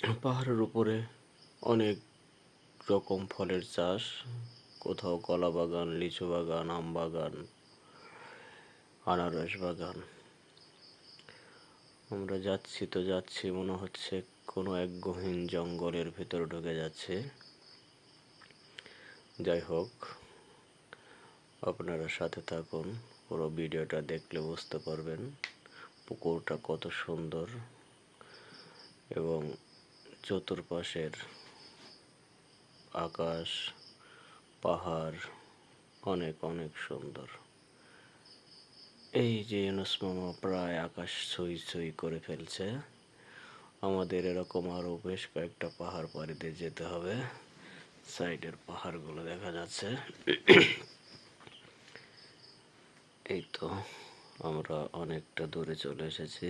পাহাড়ের উপরে অনেক রকম ফলের চাষ, কোথাও কলা বাগান, লিচু বাগান, আম বাগান, আনারস বাগান। আমরা যাচ্ছি মনে হচ্ছে কোনো এক গহীন জঙ্গলের ভেতর ঢুকে যাচ্ছে। যাই হোক, আপনারা সাথে থাকুন, পুরো ভিডিওটা দেখলে বুঝতে পারবেন পুকুরটা কত সুন্দর এবং চতুর্পাশের আকাশ, পাহাড় অনেক অনেক সুন্দর। এই যে ইউনুস মামা প্রায় আকাশ ছুঁই করে ফেলছে। আমাদের এরকম আরো বেশ কয়েকটা পাহাড় পাড়ি দিয়ে যেতে হবে। সাইডের পাহাড়গুলো দেখা যাচ্ছে। এই তো আমরা অনেকটা দূরে চলে এসেছি।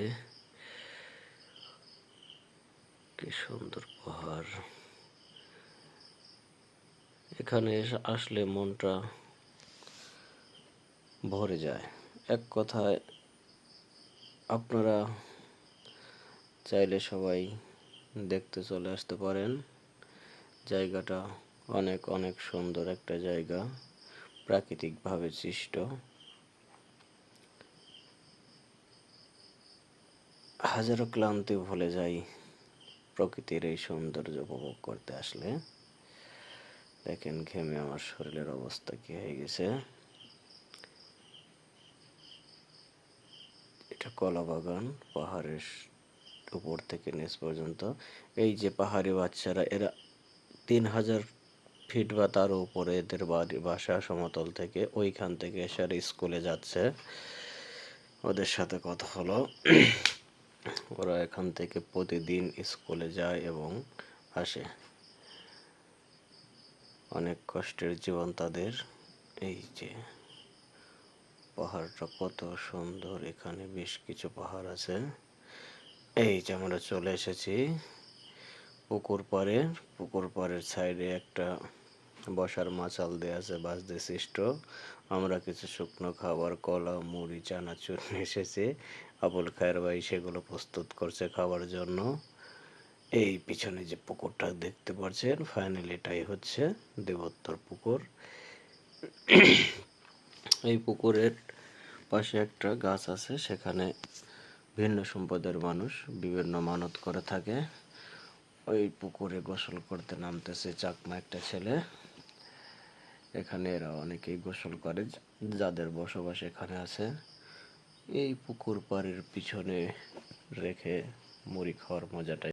কি সুন্দর পাহাড়! এখানে আসলে মনটা ভরে যায়। এক কথায় আপনারা চাইলে সবাই দেখতে চলে আসতে পারেন। জায়গাটা অনেক অনেক সুন্দর একটা জায়গা, প্রাকৃতিকভাবে সৃষ্ট। হাজারো ক্লান্তি ভুলে যাই প্রকৃতির এই সৌন্দর্য উপভোগ করতে আসলে। দেখেন ঘেমে আমার শরীরের অবস্থা কি হয়ে গেছে। এটা কলা বাগান, পাহাড়ের উপর থেকে নিচ পর্যন্ত। এই যে পাহাড়ি বাচ্চারা, এরা 3000 ফিট বা তার উপরে এদের বাসা সমতল থেকে। ওইখান থেকে এসে স্কুলে যাচ্ছে। ওদের সাথে কথা হলো। ওরা এখান থেকে প্রতিদিন স্কুলে যায় এবং আসে। অনেক কষ্টের জীবন তাদের। এই যে পাহাড়টা কত সুন্দর, এখানে বেশ কিছু পাহাড় আছে। এই যে আমরা চলে এসেছি পুকুর পাড়ের সাইডে একটা বসার মাচাল দেয়া আছে, বাঁশ দিয়ে সৃষ্ট। আমরা কিছু শুকনো খাবার, কলা, মুড়ি, চানাচুর নিয়ে এসেছি। আবুল খায়ের ভাই সেগুলো প্রস্তুত করছে খাবার জন্য। এই পিছনে যে পুকুরটা দেখতে পাচ্ছেন, ফাইনালি এটাই হচ্ছে দেবোত্তর পুকুর। এই পুকুরের পাশে একটা গাছ আছে, সেখানে ভিন্ন সম্প্রদায়ের মানুষ বিভিন্ন মানত করে থাকে। ওই পুকুরে গোসল করতে নামতেছে চাকমা একটা ছেলে। এখানে এরা অনেকেই গোসল করে যাদের বসবাস এখানে আছে। এই পুকুর পাড়ের পিছনে রেখে মুড়ি খাওয়ার মজাটাই